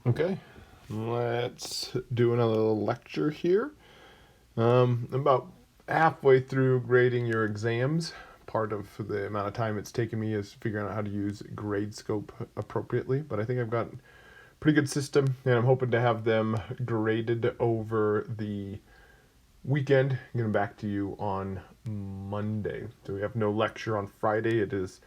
Okay, let's do another lecture here. About halfway through grading your exams. Part of the amount of time it's taken me is figuring out how to use Gradescope appropriately, but I think I've got a pretty good system, and I'm hoping to have them graded over the weekend. Getting back to you on Monday. So we have no lecture on Friday. It is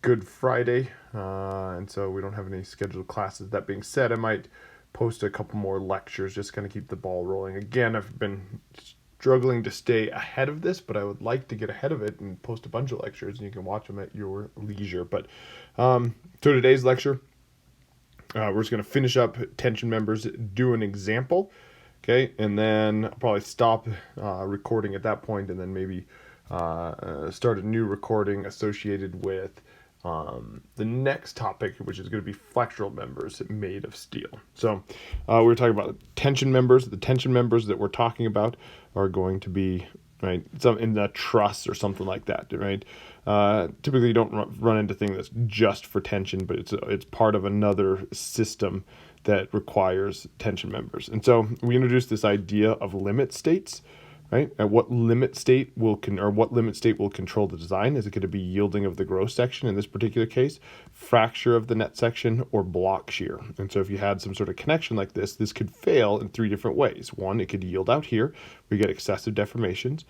Good Friday, and so we don't have any scheduled classes. That being said, I might post a couple more lectures, just kind of keep the ball rolling. Again, I've been struggling to stay ahead of this, but I would like to get ahead of it and post a bunch of lectures, and you can watch them at your leisure. But so today's lecture, we're just going to finish up tension members, do an example, okay, and then I'll probably stop recording at that point, and then maybe start a new recording associated with the next topic, which is going to be flexural members made of steel. So we were talking about tension members. The tension members that we're talking about are going to be right some in the truss or something like that, right? Typically, you don't run into things that's just for tension, but it's part of another system that requires tension members. And so we introduced this idea of limit states. Right, and what limit state will control the design? Is it going to be yielding of the gross section in this particular case, fracture of the net section, or block shear? And so if you had some sort of connection like this could fail in three different ways. One, it could yield out here, we get excessive deformations.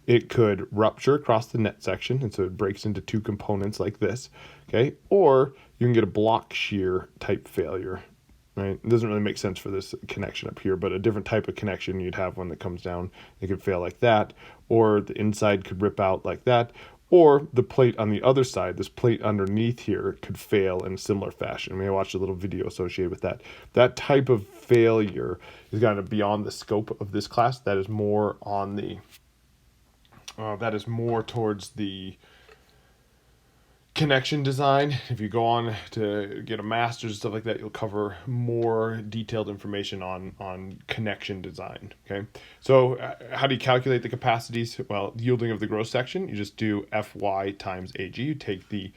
It could rupture across the net section, and so it breaks into two components like this. Okay, or you can get a block shear type failure. Right? It doesn't really make sense for this connection up here, but a different type of connection you'd have one that comes down, it could fail like that, or the inside could rip out like that, or the plate on the other side, this plate underneath here, could fail in a similar fashion. I watched a little video associated with that. That type of failure is kind of beyond the scope of this class. That is more on the, that is more towards the connection design. If you go on to get a master's and stuff like that, you'll cover more detailed information on connection design. Okay, so how do you calculate the capacities? Well, yielding of the gross section, you just do Fy times Ag. You take the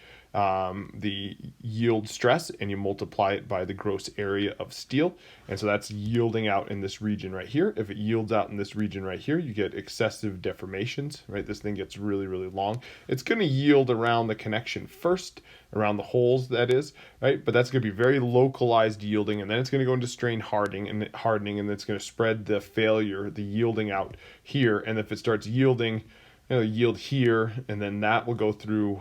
yield stress and you multiply it by the gross area of steel, and so that's yielding out in this region right here. If it yields out in this region right here, you get excessive deformations, right? This thing gets really long. It's going to yield around the connection first, around the holes, that is, right? But that's going to be very localized yielding, and then it's going to go into strain hardening, and it's going to spread the failure, the yielding out here. And if it starts yielding, it'll yield here, and then that will go through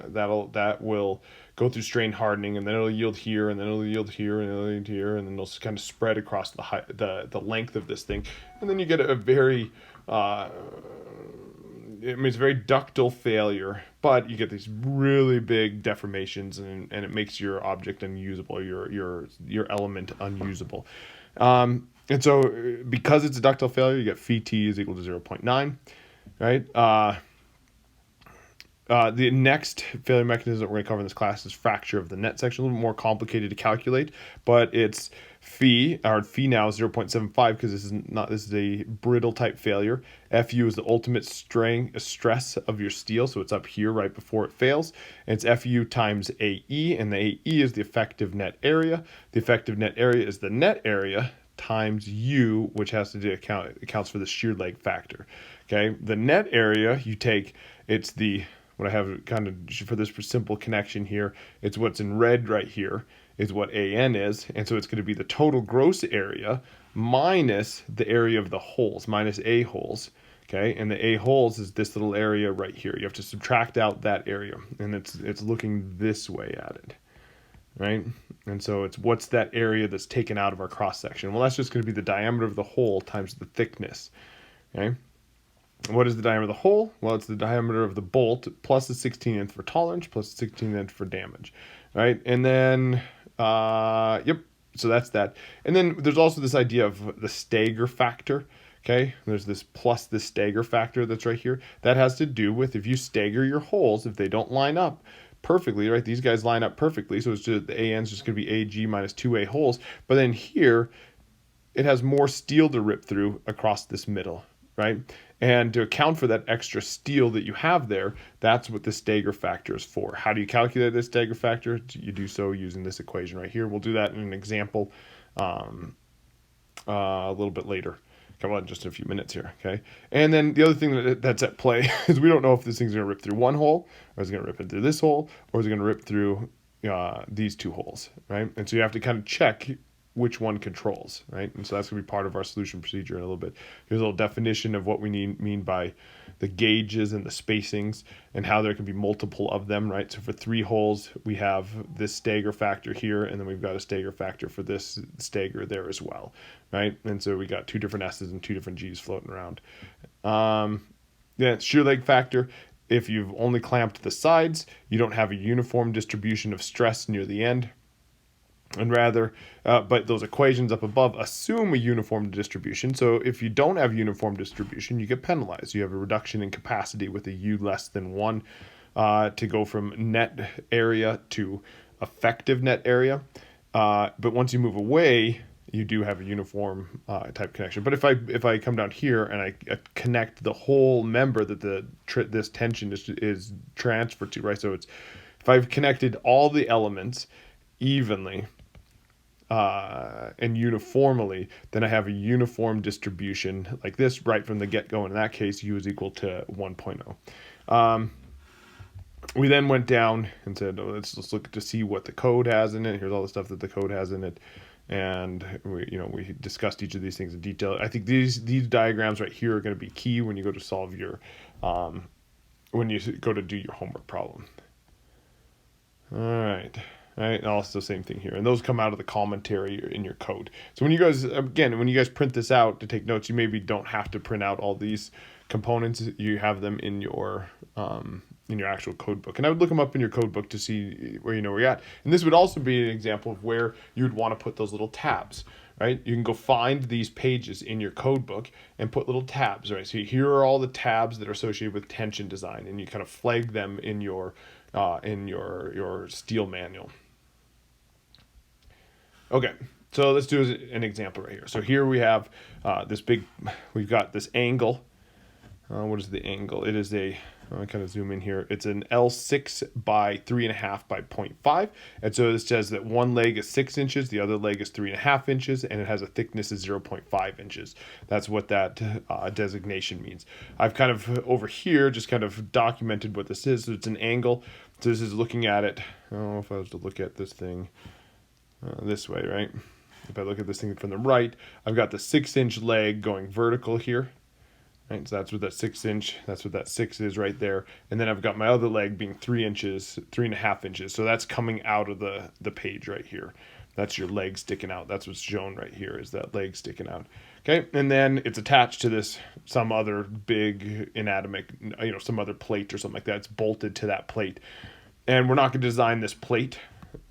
that will go through strain hardening, and then it'll yield here, and then it'll yield here, and it'll yield here, and then it'll kind of spread across the length of this thing, and then you get a very it's very ductile failure, but you get these really big deformations, and it makes your object unusable, your element unusable. And so because it's a ductile failure, you get phi t is equal to 0.9. Right. The next failure mechanism that we're going to cover in this class is fracture of the net section. A little more complicated to calculate, but it's phi now is 0.75 because this is a brittle type failure. Fu is the ultimate stress of your steel, so it's up here right before it fails. And it's Fu times AE, and the AE is the effective net area. The effective net area is the net area times U, which has to do accounts for the shear leg factor. Okay, the net area you take, it's the what I have kind of for this simple connection here. It's what's in red right here is what AN is, and so it's going to be the total gross area minus the area of the holes, minus A holes. Okay, and the A holes is this little area right here. You have to subtract out that area, and it's looking this way at it. Right? And so it's what's that area that's taken out of our cross section. Well, that's just going to be the diameter of the hole times the thickness. Okay? What is the diameter of the hole? Well, it's the diameter of the bolt plus the 16th for tolerance plus the 16th for damage. Right? And then, yep, so that's that. And then there's also this idea of the stagger factor. Okay, there's this plus this stagger factor that's right here. That has to do with if you stagger your holes, if they don't line up perfectly, right? These guys line up perfectly, so it's just the AN is just going to be AG minus 2A holes. But then here, it has more steel to rip through across this middle, right? And to account for that extra steel that you have there, that's what the Stager factor is for. How do you calculate this Stager factor? You do so using this equation right here. We'll do that in an example a little bit later. Come on, just a few minutes here, okay? And then the other thing that's at play is we don't know if this thing's going to rip through one hole, or is it going to rip into this hole, or is it going to rip through these two holes, right? And so you have to kind of check which one controls, right? And so that's going to be part of our solution procedure in a little bit. Here's a little definition of what we mean by the gauges and the spacings and how there can be multiple of them, right? So for 3 holes, we have this Stager factor here, and then we've got a Stager factor for this Stager there as well, right? And so we got 2 different S's and 2 different G's floating around. Shear leg factor. If you've only clamped the sides, you don't have a uniform distribution of stress near the end. And rather, but those equations up above assume a uniform distribution. So if you don't have uniform distribution, you get penalized. You have a reduction in capacity with a U less than 1 to go from net area to effective net area. But once you move away, you do have a uniform type connection. But if I come down here and I connect the whole member that this tension is transferred to, right? So it's if I've connected all the elements evenly and uniformly, then I have a uniform distribution like this right from the get-go. In that case, U is equal to 1.0. We then went down and said, let's look to see what the code has in it. Here's all the stuff that the code has in it. And we discussed each of these things in detail. I think these diagrams right here are going to be key when you go to solve your when you go to do your homework problem. All right. Right, and also same thing here, and those come out of the commentary in your code. So when you guys print this out to take notes, you maybe don't have to print out all these components. You have them in your actual code book, and I would look them up in your code book to see where you're at. And this would also be an example of where you would want to put those little tabs. Right, you can go find these pages in your code book and put little tabs. Right, so here are all the tabs that are associated with tension design, and you kind of flag them in your steel manual. Okay, so let's do an example right here. So here we have we've got this angle. What is the angle? It is I kind of zoom in here. It's an L6 by 3.5 by 0.5. And so this says that one leg is 6 inches, the other leg is 3.5 inches, and it has a thickness of 0.5 inches. That's what that designation means. I've kind of over here just kind of documented what this is. So it's an angle. So this is looking at it. I don't know if I was to look at this thing this way, right? If I look at this thing from the right, I've got the 6-inch leg going vertical here, right? So that's what that 6 is right there. And then I've got my other leg being 3.5 inches. So that's coming out of the page right here. That's your leg sticking out. That's what's shown right here, is that leg sticking out. Okay, and then it's attached to some other big inanimate, some other plate or something like that. It's bolted to that plate. And we're not going to design this plate.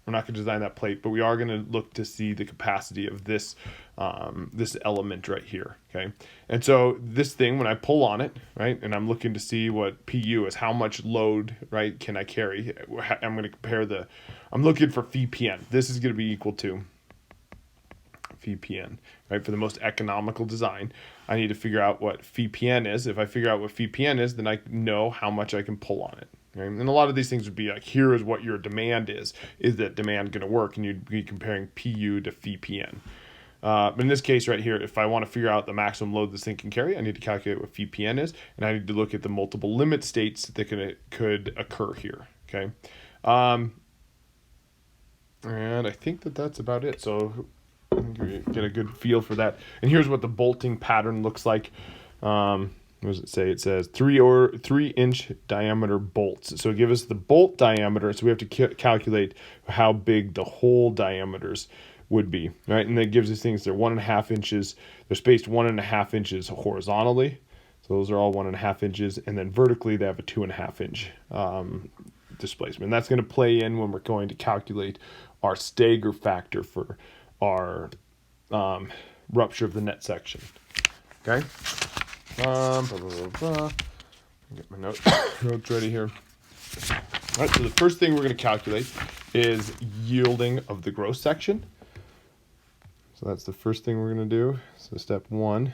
We're not going to design that plate, but we are going to look to see the capacity of this element right here, okay? And so this thing, when I pull on it, right, and I'm looking to see what PU is, how much load, right, can I carry? I'm going to compare I'm looking for phi-pn. This is going to be equal to phi-pn, right? For the most economical design, I need to figure out what phi-pn is. If I figure out what phi-pn is, then I know how much I can pull on it. Okay? And a lot of these things would be like, here is what your demand is. Is that demand going to work? And you'd be comparing PU to phi-pn. But in this case right here, if I want to figure out the maximum load this thing can carry, I need to calculate what phi-pn is, and I need to look at the multiple limit states that could occur here. Okay, and I think that's about it. So get a good feel for that. And here's what the bolting pattern looks like. What does it say? It says 3-inch diameter bolts. So give us the bolt diameter. So we have to calculate how big the hole diameters would be, right? And that gives us things. They're 1.5 inches. They're spaced 1.5 inches horizontally. So those are all 1.5 inches, and then vertically they have a 2.5 inch displacement. And that's going to play in when we're going to calculate our Stager factor for our rupture of the net section. Okay. Get my notes ready here. All right, so the first thing we're going to calculate is yielding of the gross section. So that's the first thing we're going to do. So step 1.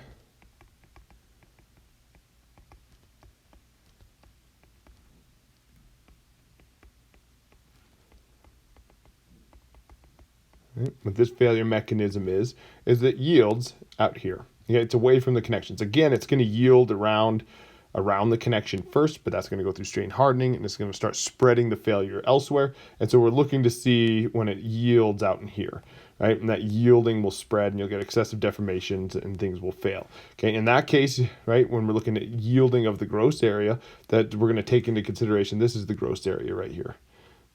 failure mechanism is it yields out here. Okay, it's away from the connections. Again, it's going to yield around the connection first, but that's going to go through strain hardening, and it's going to start spreading the failure elsewhere. And so we're looking to see when it yields out in here, right? And that yielding will spread, and you'll get excessive deformations, and things will fail. Okay, in that case, right, when we're looking at yielding of the gross area, that we're going to take into consideration, this is the gross area right here.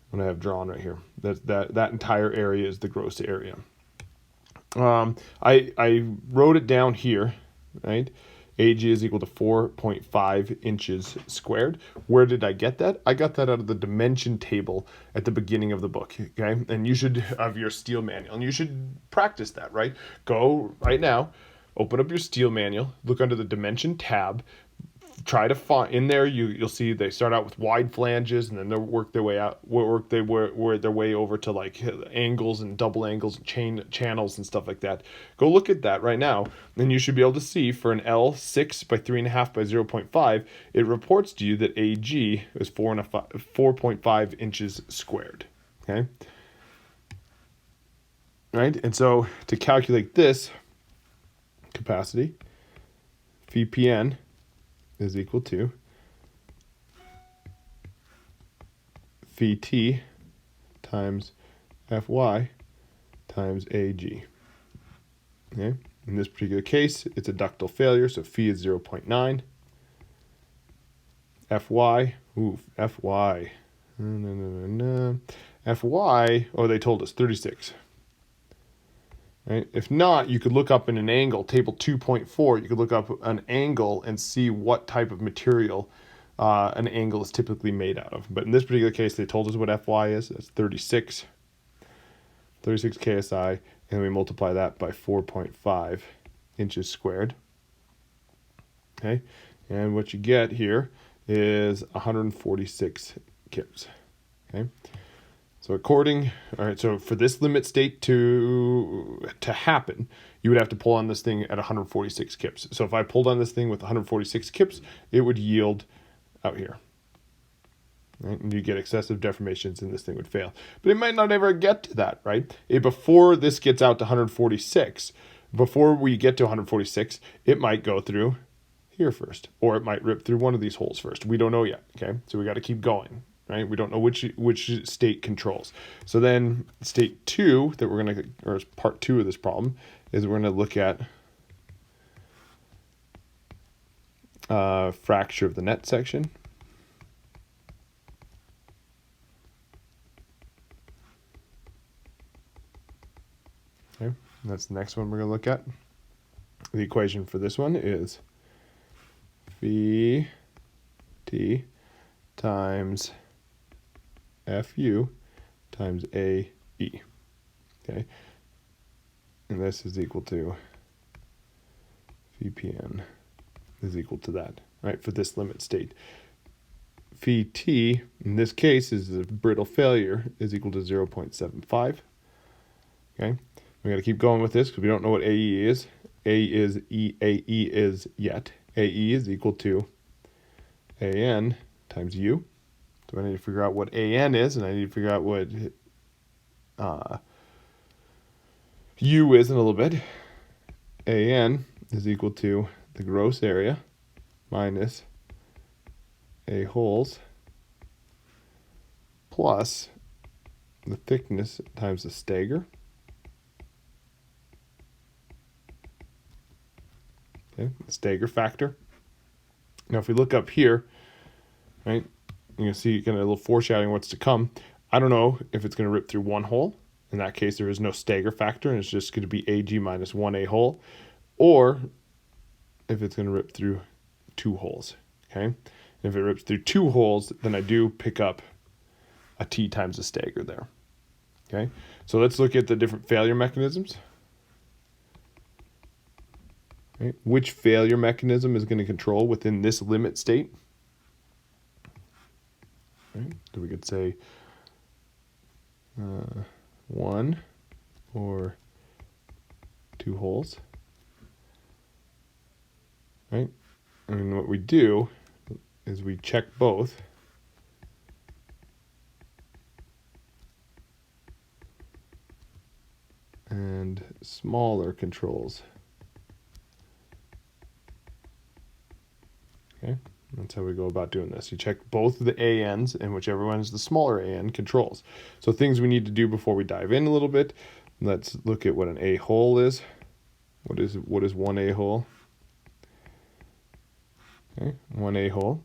What I have drawn right here, that entire area is the gross area. I wrote it down here, right? AG is equal to 4.5 inches squared. Where did I get that? I got that out of the dimension table at the beginning of the book, okay? And you should have your steel manual, and you should practice that, right? Go right now, open up your steel manual, look under the dimension tab, try to find in there. You'll see they start out with wide flanges, and then they'll work their way over to like angles and double angles and channels and stuff like that. Go look at that right now, and you should be able to see for an L6 by 3.5 by 0.5, it reports to you that AG is 4.5 inches squared. Okay, right, and so to calculate this capacity, VPN is equal to Vt times Fy times Ag. Okay? In this particular case, it's a ductile failure, so Phi is 0.9. Fy, Fy. Fy, oh, they told us 36. Right? If not, you could look up in an angle, table 2.4, you could look up an angle and see what type of material an angle is typically made out of. But in this particular case, they told us what Fy is. That's 36 KSI, and we multiply that by 4.5 inches squared. Okay, and what you get here is 146 kips. Okay. So so for this limit state to happen, you would have to pull on this thing at 146 kips. So if I pulled on this thing with 146 kips, it would yield out here. Right? And you get excessive deformations, and this thing would fail. But it might not ever get to that, right? Before this gets out to 146, before we get to 146, it might go through here first, or it might rip through one of these holes first. We don't know yet, okay? So we got to keep going. Right, we don't know which state controls. So then state 2 that we're going to, or part 2 of this problem, is we're going to look at fracture of the net section. Okay, and that's the next one we're going to look at. The equation for this one is Vt times Fu times AE, okay? And this is equal to VPN is equal to that, right, for this limit state. Vt, in this case, is a brittle failure, is equal to 0.75, okay? We got to keep going with this because we don't know what AE is. AE is yet. AE is equal to AN times U. So I need to figure out what AN is, and I need to figure out what U is in a little bit. AN is equal to the gross area minus A holes plus the thickness times the stagger. Okay, the stagger factor. Now if we look up here, right, you can see kind of a little foreshadowing what's to come. I don't know if it's going to rip through one hole. In that case, there is no stagger factor, and it's just going to be AG minus 1A hole. Or if it's going to rip through 2 holes, okay? And if it rips through 2 holes, then I do pick up a T times the stagger there, okay? So let's look at the different failure mechanisms. Right? Which failure mechanism is going to control within this limit state? Right? So we could say 1 or 2 holes. Right? And what we do is we check both. And and smaller controls. Okay, that's how we go about doing this. You check both the ANs, and whichever one is the smaller AN controls. So things we need to do before we dive in a little bit. Let's look at what an A-hole is. What is one A-hole? Okay, one A-hole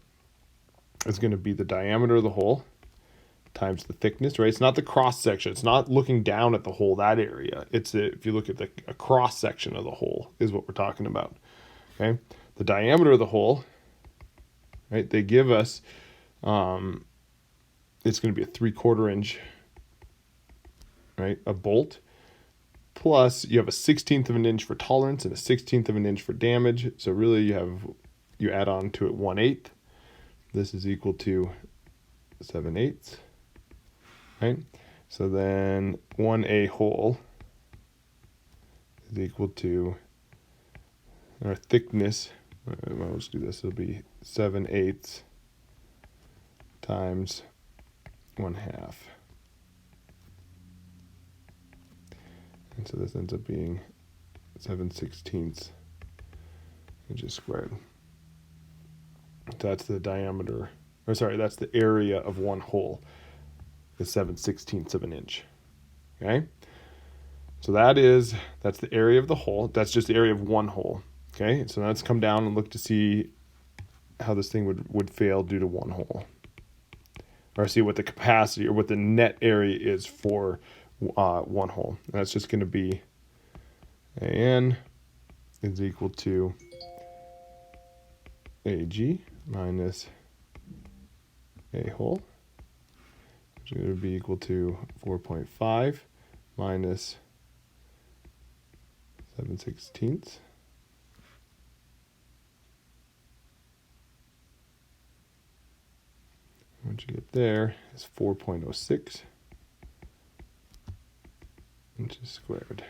is going to be the diameter of the hole times the thickness, right? It's not the cross section. It's not looking down at the hole, that area. It's if you look at a cross section of the hole is what we're talking about. Okay, the diameter of the hole, right? They give us, it's going to be a 3/4 inch, right? A bolt. Plus you have a 1/16 of an inch for tolerance and a 1/16 of an inch for damage. So really you add on to it 1/8. This is equal to 7/8. Right? So then 1A hole is equal to our thickness. Well, let's do this. It'll be 7/8 times 1/2. And so this ends up being 7/16 inches squared. So that's the diameter, or sorry, that's the area of one hole. Is 7/16 of an inch. Okay, so that's the area of the hole. That's just the area of one hole. Okay, so now let's come down and look to see how this thing would fail due to one hole, or see what the capacity or what the net area is for one hole. And that's just going to be AN is equal to AG minus A hole, which is going to be equal to 4.5 minus 7/16. What you get there is 4.06 inches squared.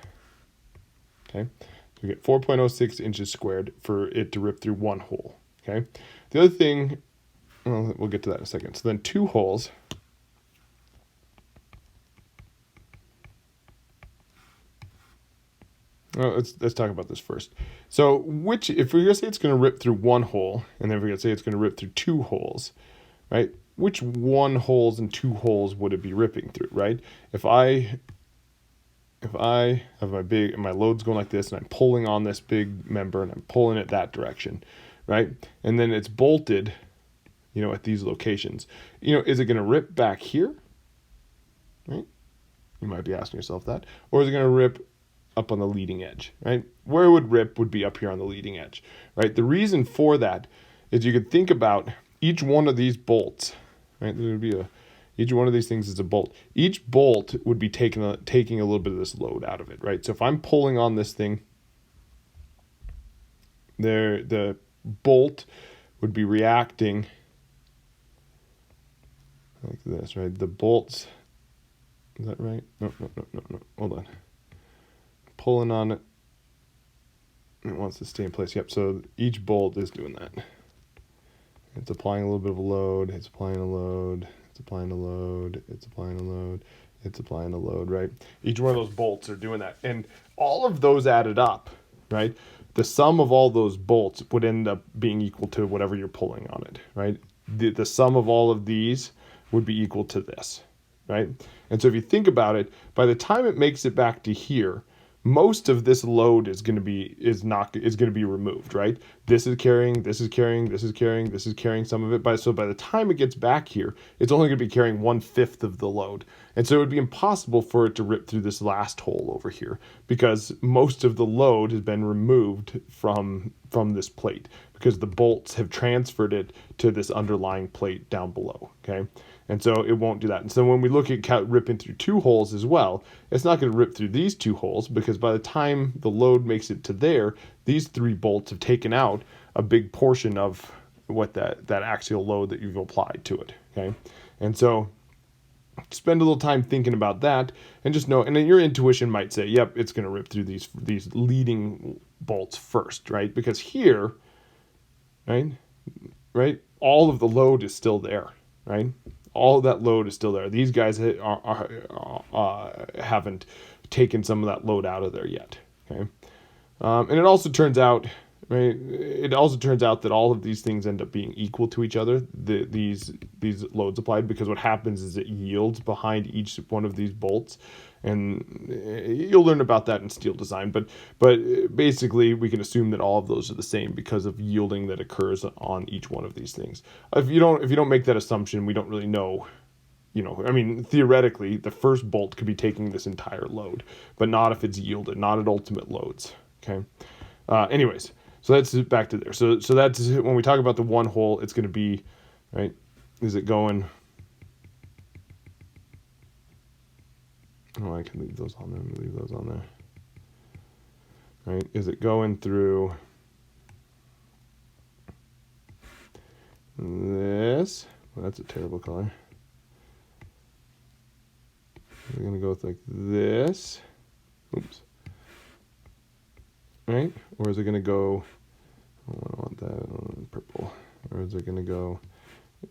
Okay, so we get 4.06 inches squared for it to rip through one hole. Okay, the other thing, well, we'll get to that in a second. So then two holes. Well, let's talk about this first. So if we're gonna say it's gonna rip through one hole, and then we're gonna say it's gonna rip through two holes, right? Which one holes and two holes would it be ripping through, right? If I have my load's going like this, and I'm pulling on this big member, and I'm pulling it that direction, right? And then it's bolted, at these locations. Is it gonna rip back here, right? You might be asking yourself that, or is it gonna rip up on the leading edge, right? Where it would rip would be up here on the leading edge, right? The reason for that is you could think about each one of these bolts, right? There would be each one of these things is a bolt. Each bolt would be taking a little bit of this load out of it, right? So if I'm pulling on this thing, the bolt would be reacting like this, right? The bolts, is that right? No, hold on. Pulling on it, it wants to stay in place. Yep, so each bolt is doing that. It's applying a little bit of a load, it's applying a load, it's applying a load, it's applying a load, it's applying a load, right? Each one of those bolts are doing that. And all of those added up, right? The sum of all those bolts would end up being equal to whatever you're pulling on it, right? The sum of all of these would be equal to this, right? And so if you think about it, by the time it makes it back to here, most of this load is going to be removed, right? This is carrying some of it. So by the time it gets back here, it's only going to be carrying 1/5 of the load. And so it would be impossible for it to rip through this last hole over here, because most of the load has been removed from this plate, because the bolts have transferred it to this underlying plate down below, okay? And so it won't do that. And so when we look at ripping through two holes as well, it's not going to rip through these two holes, because by the time the load makes it to there, these three bolts have taken out a big portion of what that axial load that you've applied to it, okay? And so spend a little time thinking about that, and just know, and then your intuition might say, yep, it's going to rip through these leading bolts first, right? Because here, right, all of the load is still there, right? All of that load is still there. These guys haven't taken some of that load out of there yet. Okay, and it also turns out, right? It also turns out that all of these things end up being equal to each other. These loads applied, because what happens is it yields behind each one of these bolts, and you'll learn about that in steel design. But basically, we can assume that all of those are the same because of yielding that occurs on each one of these things. If you don't make that assumption, we don't really know. I mean, theoretically, the first bolt could be taking this entire load, but not if it's yielded, not at ultimate loads. Okay. Anyways, so that's back to there. So that's when we talk about the one hole, it's going to be, right? Is it going? Oh, I can leave those on there. Let me leave those on there. Right? Is it going through this? Well, that's a terrible color. We're going to go with like this. Oops. Right? Or is it going to go, I don't want that purple. Or is it going to go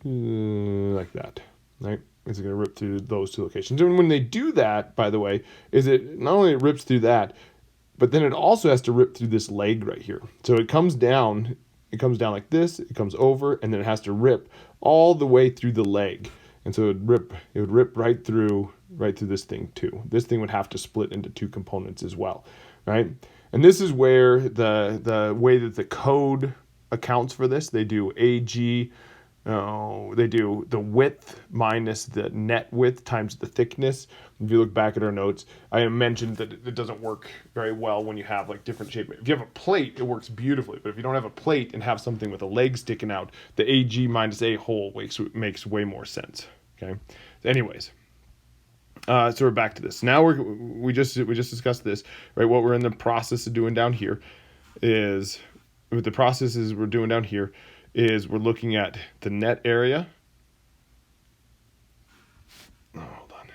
like that? Right? Is it going to rip through those two locations? And when they do that, by the way, is it not only it rips through that, but then it also has to rip through this leg right here. So it comes down like this, it comes over, and then it has to rip all the way through the leg. And so it would rip right through this thing too. This thing would have to split into two components as well, right? And this is where the way that the code accounts for this, they do AG, they do the width minus the net width times the thickness. If you look back at our notes, I mentioned that it doesn't work very well when you have like different shape. If you have a plate, it works beautifully. But if you don't have a plate and have something with a leg sticking out, the AG minus A whole makes way more sense. Okay. Anyways. So we're back to this. Now we just discussed this, right? What we're in the process of doing down here is, with the processes we're doing down here, is we're looking at the net area. Oh, hold on.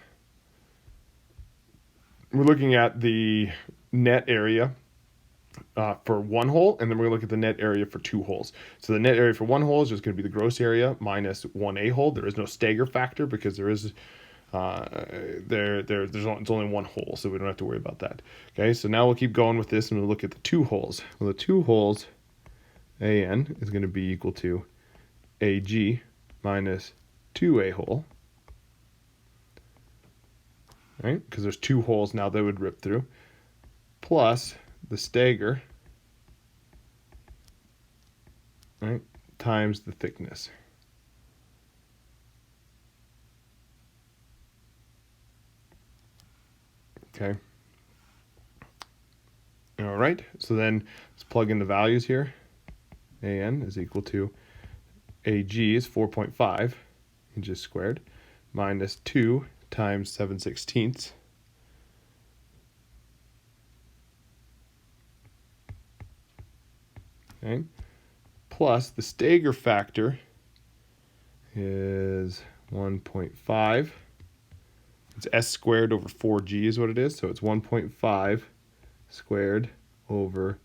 We're looking at the net area for one hole, and then we're going to look at the net area for two holes. So the net area for one hole is just going to be the gross area minus 1A hole. There is no stagger factor because there is it's only one hole, so we don't have to worry about that. Okay, so now we'll keep going with this, and we'll look at the two holes. Well, the two holes, AN is going to be equal to AG minus 2A hole, right? Because there's two holes now that would rip through, plus the stagger, right, times the thickness. Okay. All right. So then let's plug in the values here. AN is equal to AG is 4.5 inches squared minus 2 times 7/16. Okay. Plus the stagger factor is 1.5. It's S squared over 4G is what it is. So it's 1.5 squared over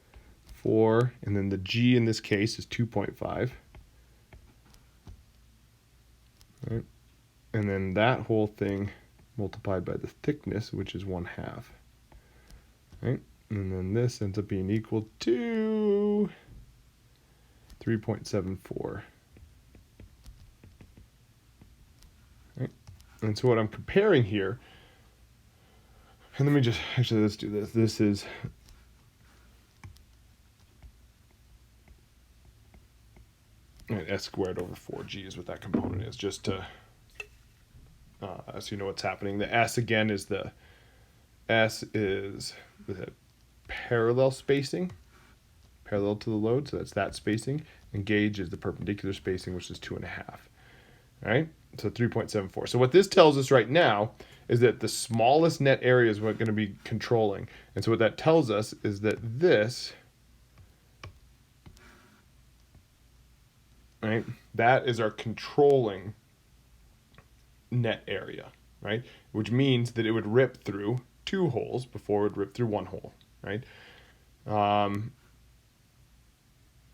4. And then the G in this case is 2.5. Right? And then that whole thing multiplied by the thickness, which is 1/2. Right? And then this ends up being equal to 3.74. And so what I'm comparing here, and let me just, actually let's do this. This is S squared over 4G is what that component is, just to, so you know what's happening. The S again is the parallel spacing, parallel to the load, so that's that spacing. And gauge is the perpendicular spacing, which is 2.5. All right, so 3.74. So what this tells us right now is that the smallest net area is what we're going to be controlling. And so what that tells us is that this, right, that is our controlling net area, right? Which means that it would rip through two holes before it would rip through one hole, right?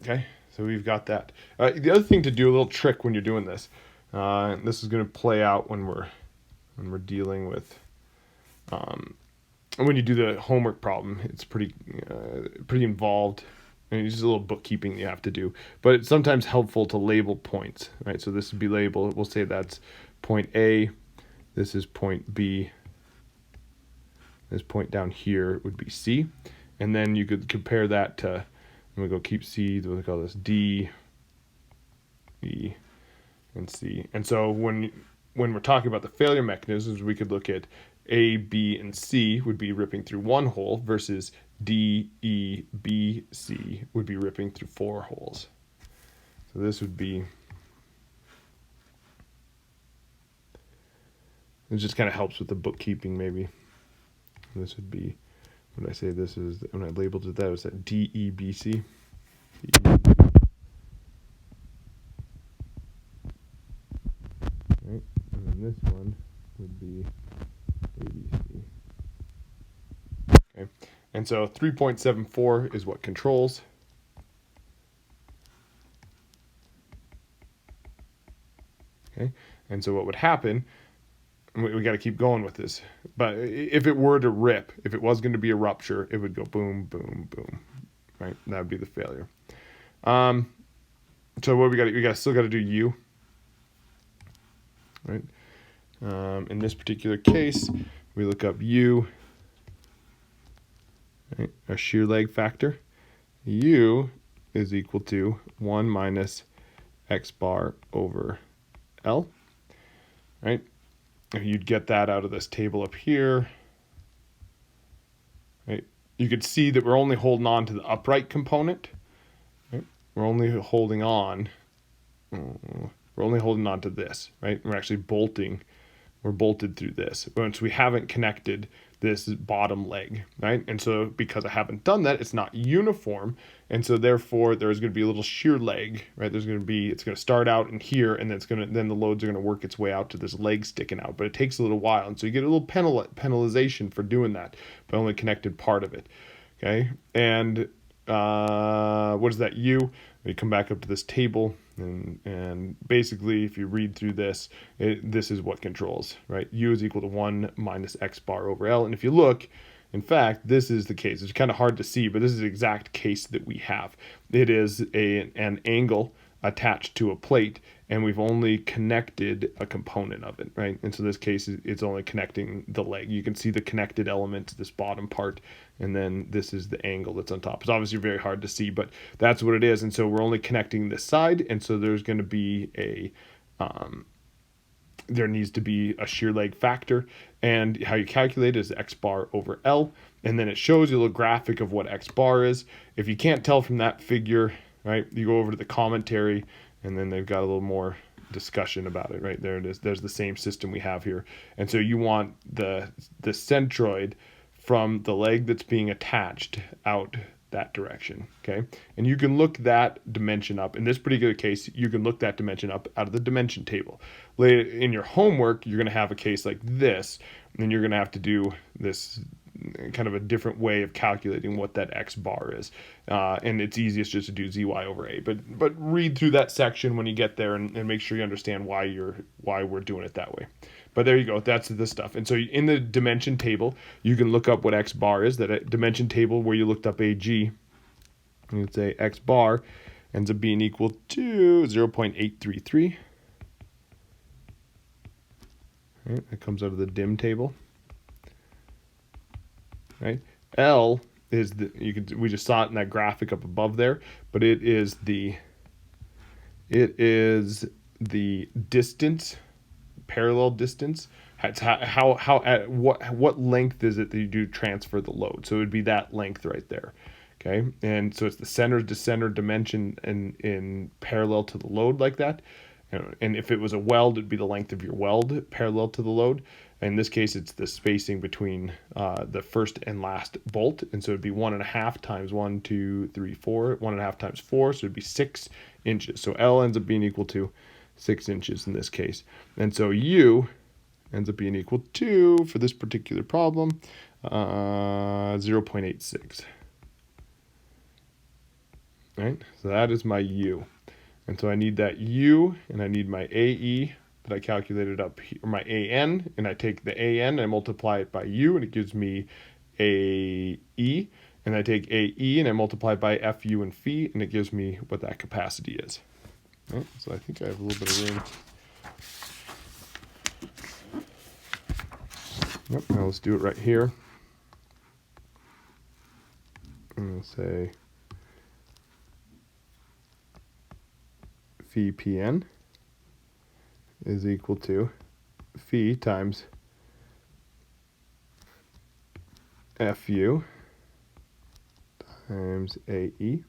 Okay, so we've got that. The other thing to do, a little trick when you're doing this, this is going to play out when we're dealing with when you do the homework problem, it's pretty involved. And it's just a little bookkeeping you have to do, but it's sometimes helpful to label points, right? So this would be labeled. We'll say that's point A. This is point B. This point down here would be C, and then you could compare that to. And we go keep C. We'll call this D, E, and C. And so when we're talking about the failure mechanisms, we could look at A, B, and C would be ripping through one hole versus D, E, B, C would be ripping through 4 holes. So this would be, it just kind of helps with the bookkeeping maybe. This would be, when I say this is, when I labeled it that, was that D, E, B, C. Right, and then this one would be A, B, C. Okay, and so 3.74 is what controls. Okay, and so what would happen, we got to keep going with this, but if it were to rip, if it was going to be a rupture, it would go boom, boom, boom, right? That would be the failure. So what we still got to do U, right? In this particular case, we look up U, right? A shear leg factor. U is equal to 1 minus X bar over L, right? You'd get that out of this table up here, right? You could see that we're only holding on to the upright component, right? We're only holding on to this, right? We're actually bolting, we're bolted through this. Once we haven't connected this bottom leg, right? And so because I haven't done that, it's not uniform. And so therefore there's going to be a little shear leg, right? It's going to start out in here, and then the loads are going to work its way out to this leg sticking out, but it takes a little while. And so you get a little penalization for doing that, but only connected part of it. Okay. And, what is that U? We come back up to this table, and basically if you read through this, this is what controls, right? U is equal to 1 minus X bar over L. And if you look, in fact, this is the case. It's kind of hard to see, but this is the exact case that we have. It is an angle attached to a plate, and we've only connected a component of it, right? And so this case, it's only connecting the leg. You can see the connected element, this bottom part, and then this is the angle that's on top. It's obviously very hard to see, but that's what it is. And so we're only connecting this side, and so there's going to be there needs to be a shear leg factor, and how you calculate it is X bar over L, and then it shows you a little graphic of what X bar is. If you can't tell from that figure, right, you go over to the commentary, and then they've got a little more discussion about it, right? There it is. There's the same system we have here. And so you want the centroid from the leg that's being attached out that direction, okay? And you can look that dimension up. In this particular case, you can look that dimension up out of the dimension table. Later in your homework, you're going to have a case like this, and then you're going to have to do this kind of a different way of calculating what that X bar is. And it's easiest just to do ZY over A. But read through that section when you get there, and make sure you understand why we're doing it that way. But there you go. That's the stuff. And so in the dimension table, you can look up what X bar is. That dimension table where you looked up AG, you would say X bar ends up being equal to 0.833. Right, that comes out of the dim table. Right, L is we just saw it in that graphic up above there, but it is the distance, parallel distance. It's how at what length is it that you do transfer the load? So it would be that length right there. Okay, and so it's the center to center dimension in parallel to the load like that. And if it was a weld, it'd be the length of your weld parallel to the load. In this case, it's the spacing between the first and last bolt. And so it'd be 1.5 times 1, 2, 3, 4, 1.5 times 4. So it'd be 6 inches. So L ends up being equal to 6 inches in this case. And so U ends up being equal to, for this particular problem, 0.86. Right? So that is my U. And so I need that U, and I need my AE that I calculated up here, or my AN, and I take the AN and I multiply it by U, and it gives me AE, and I take AE and I multiply by FU and phi, and it gives me what that capacity is. Right? So I think I have a little bit of room. Yep, now let's do it right here. I'm going to say phi Pn is equal to phi times Fu times AE.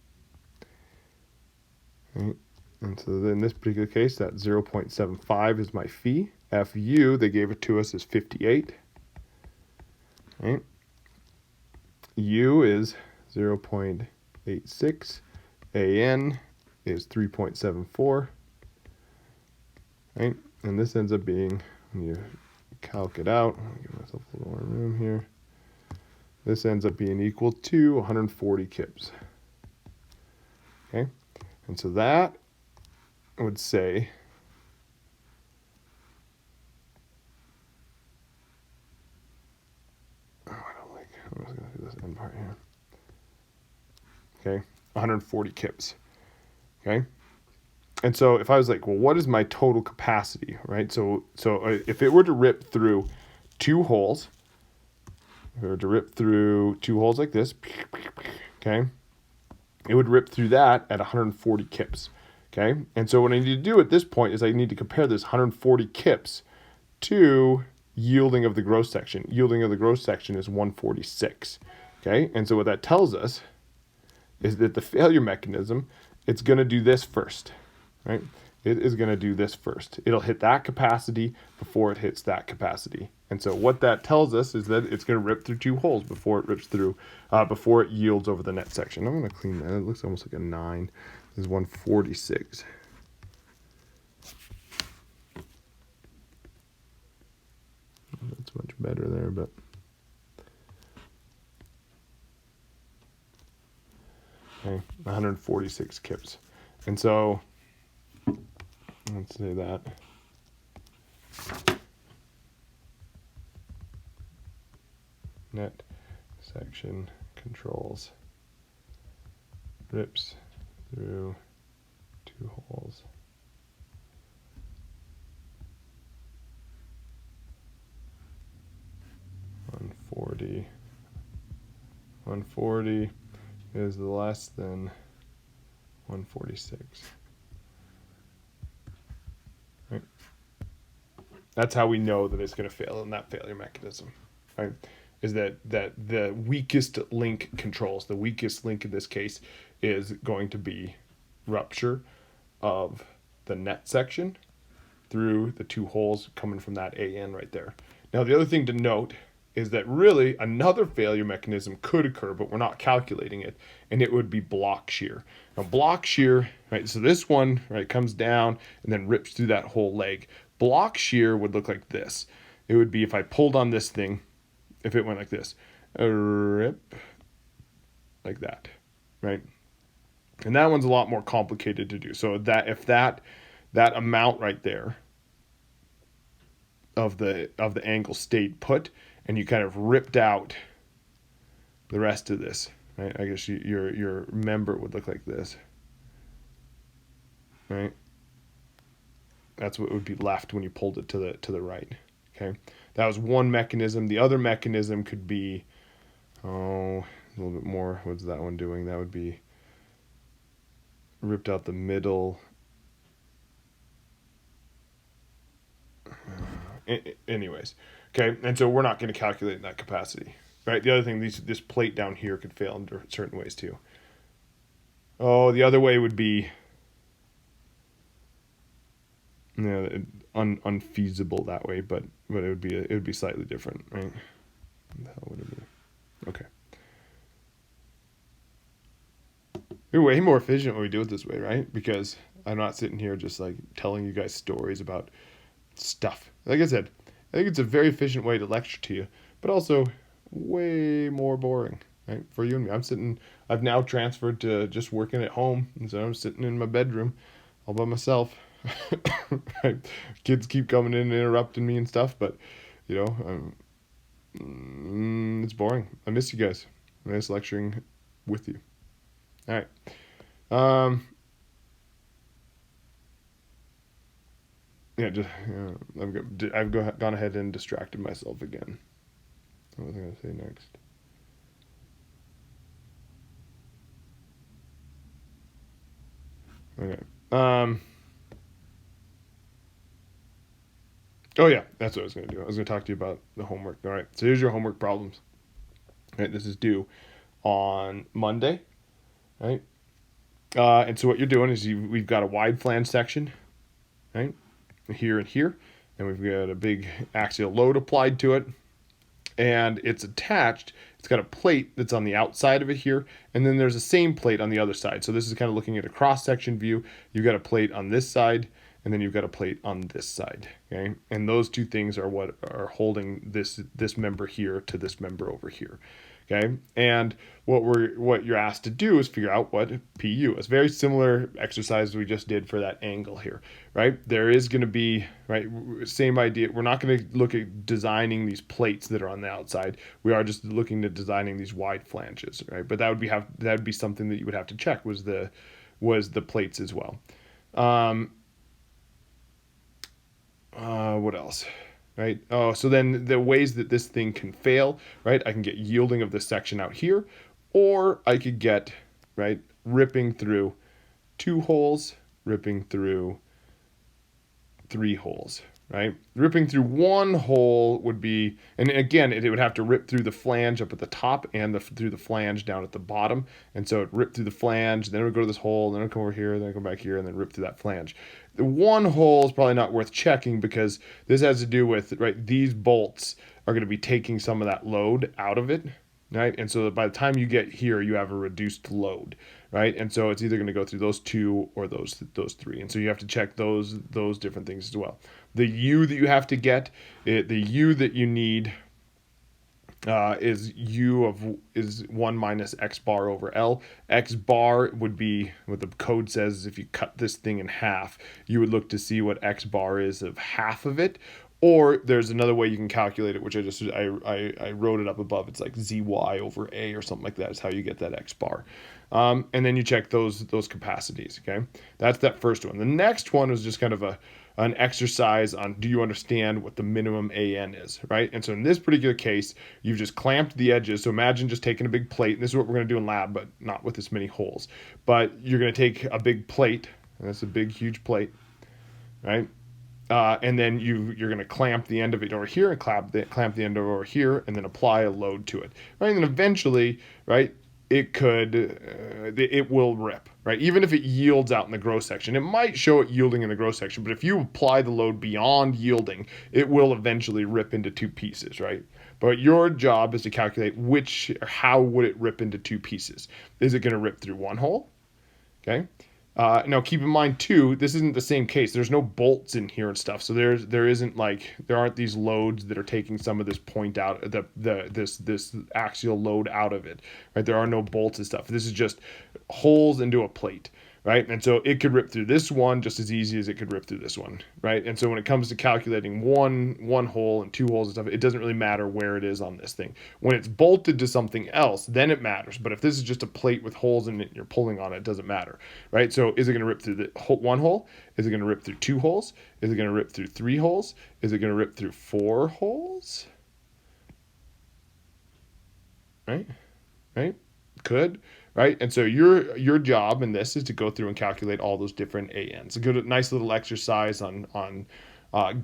Right? And so in this particular case, that 0.75 is my phi. Fu, they gave it to us, is 58. Right? U is 0.86. AN is 3.74. Right? And this ends up being, when you calc it out, I'll give myself a little more room here. This ends up being equal to 140 kips. Okay? And so that would say I'm just going to do this end part here. Okay, 140 kips. Okay, and so if I was like, well, what is my total capacity, right? So if it were to rip through two holes, like this, okay, it would rip through that at 140 kips. Okay, and so what I need to do at this point is I need to compare this 140 kips to yielding of the gross section. Yielding of the gross section is 146. Okay, and so what that tells us is that the failure mechanism, it's going to do this first, right? It is going to do this first. It'll hit that capacity before it hits that capacity. And so what that tells us is that it's going to rip through two holes before it rips through, before it yields over the net section. I'm going to clean that. It looks almost like a 9. This is 146. That's much better there, but okay, 146 kips. And so let's say that net section controls rips through two holes. One forty is less than 146. Right? That's how we know that it's going to fail in that failure mechanism. Right? Is that the weakest link controls. The weakest link in this case is going to be rupture of the net section through the two holes coming from that AN right there. Now the other thing to note is that really another failure mechanism could occur, but we're not calculating it, and it would be block shear. Now block shear, right, so this one, right, comes down and then rips through that whole leg. Block shear would look like this. It would be if I pulled on this thing, if it went like this, a rip, like that, right? And that one's a lot more complicated to do. So that if that amount right there of the angle stayed put, and you kind of ripped out the rest of this, right? I guess your member would look like this, right? That's what would be left when you pulled it to the right. Okay, that was one mechanism. The other mechanism could be, a little bit more. What's that one doing? That would be ripped out the middle. Anyways, okay, and so we're not going to calculate that capacity, right? The other thing, this plate down here could fail in certain ways too. Oh, the other way would be, you know, unfeasible that way, but it would be slightly different, right? What the hell would it be? Okay. We're way more efficient when we do it this way, right? Because I'm not sitting here just like telling you guys stories about stuff. Like I said, I think it's a very efficient way to lecture to you, but also way more boring, right? For you and me. I've now transferred to just working at home, and so I'm sitting in my bedroom all by myself. Right? Kids keep coming in and interrupting me and stuff, but you know, It's boring. I miss you guys. I miss lecturing with you. All right. Yeah, just I've gone ahead and distracted myself again. What was I going to say next? Okay. Oh yeah, that's what I was going to do. I was going to talk to you about the homework. All right. So here's your homework problems. All right. This is due on Monday. Right. And so what you're doing is we've got a wide flange section, right, here and here, and we've got a big axial load applied to it, and it's attached. It's got a plate that's on the outside of it here, and then there's the same plate on the other side. So this is kind of looking at a cross-section view. You've got a plate on this side, and then you've got a plate on this side, okay? And those two things are what are holding this member here to this member over here, okay? And what you're asked to do is figure out what PU is. Very similar exercise we just did for that angle here, right? There is going to be, right, same idea. We're not going to look at designing these plates that are on the outside. We are just looking at designing these wide flanges, right? But that would be something that you would have to check was the plates as well. What else? Right? Oh, so then the ways that this thing can fail, right? I can get yielding of this section out here, or I could get, right, ripping through 2 holes, ripping through 3 holes, right? Ripping through 1 hole would be, and again, it would have to rip through the flange up at the top and through the flange down at the bottom. And so it ripped through the flange, then it would go to this hole, then it would come over here, then it would come back here, and then rip through that flange. The 1 hole is probably not worth checking because this has to do with, right, these bolts are going to be taking some of that load out of it, right? And so by the time you get here, you have a reduced load, right? And so it's either going to go through those 2 or those 3. And so you have to check those different things as well. The U that you have to get, the U that you need is 1 minus x bar over L. X bar would be what the code says. If you cut this thing in half, you would look to see what x bar is of half of it. Or there's another way you can calculate it, which I wrote it up above. It's like zy over a or something like that is how you get that x bar. And then you check those capacities. Okay, that's that first one. The next one is just kind of an exercise on, do you understand what the minimum AN is, right? And so in this particular case, you've just clamped the edges. So imagine just taking a big plate, and this is what we're going to do in lab, but not with this many holes. But you're going to take a big plate, and that's a big, huge plate, right? And then you're going to clamp the end of it over here and clamp the end over here, and then apply a load to it, right? And then eventually, right, it will rip, right? Even if it yields out in the gross section, it might show it yielding in the gross section, but if you apply the load beyond yielding, it will eventually rip into 2 pieces, right? But your job is to calculate how would it rip into 2 pieces? Is it going to rip through 1 hole? Okay. Now keep in mind too, this isn't the same case. There's no bolts in here and stuff, so there aren't these loads that are taking some of this point out, this axial load out of it, right? There are no bolts and stuff. This is just holes into a plate, right? And so it could rip through this one just as easy as it could rip through this one, right? And so when it comes to calculating one hole and 2 holes and stuff, it doesn't really matter where it is on this thing. When it's bolted to something else, then it matters. But if this is just a plate with holes in it and you're pulling on it, it doesn't matter, right? So is it going to rip through the 1 hole? Is it going to rip through 2 holes? Is it going to rip through 3 holes? Is it going to rip through 4 holes? Right? Could. Right? And so your job in this is to go through and calculate all those different ANs. A good, nice little exercise on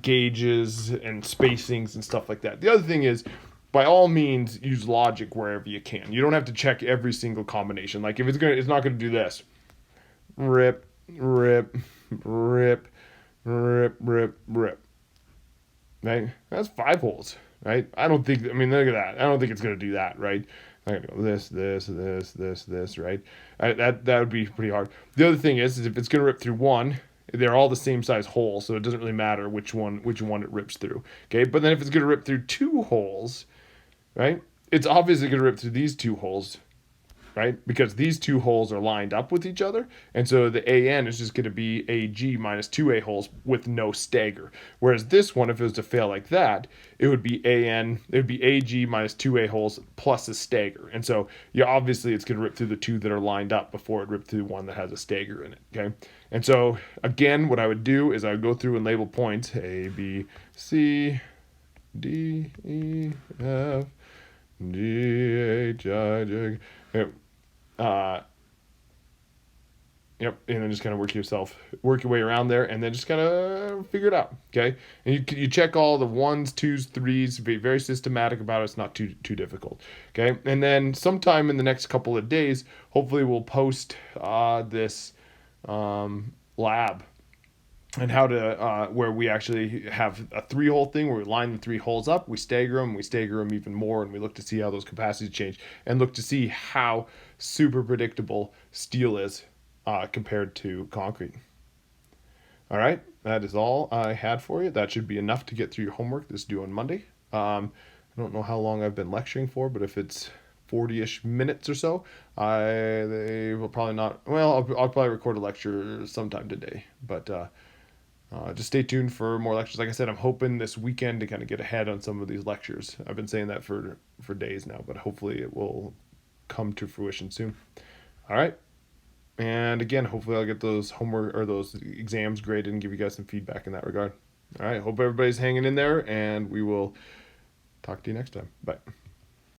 gauges and spacings and stuff like that. The other thing is, by all means, use logic wherever you can. You don't have to check every single combination. Like if it's not going to do this. Rip, rip, rip, rip, rip, rip. Right? That's 5 holes. Right? I mean, look at that. I don't think it's going to do that, right? I'm gonna go this, right? That would be pretty hard. The other thing is if it's gonna rip through 1, they're all the same size hole, so it doesn't really matter which one it rips through. Okay, but then if it's gonna rip through 2 holes, right? It's obviously gonna rip through these 2 holes, right? Because these two holes are lined up with each other. And so the AN is just going to be AG minus 2A holes with no stagger. Whereas this one, if it was to fail like that, it would be AG minus 2A holes plus a stagger. And so, yeah, obviously it's going to rip through the two that are lined up before it ripped through one that has a stagger in it, okay? And so, again, what I would do is I would go through and label points A, B, C, D, E, F, G, H, I, J, K. Yep, and then just kind of work your way around there, and then just kind of figure it out. Okay, and you check all the ones, twos, threes. Be very systematic about it. It's not too difficult. Okay, and then sometime in the next couple of days, hopefully we'll post this lab and how to where we actually have a 3-hole thing where we line the 3 holes up, we stagger them even more, and we look to see how those capacities change and look to see how super predictable steel is compared to concrete. All right, that is all I had for you. That should be enough to get through your homework that's due on Monday. I don't know how long I've been lecturing for, but if it's 40-ish minutes or so, they will probably not. Well, I'll probably record a lecture sometime today, but. Just stay tuned for more lectures. Like I said, I'm hoping this weekend to kind of get ahead on some of these lectures. I've been saying that for days now, but hopefully it will come to fruition soon. All right. And again, hopefully I'll get those homework or those exams graded and give you guys some feedback in that regard. All right. Hope everybody's hanging in there, and we will talk to you next time. Bye.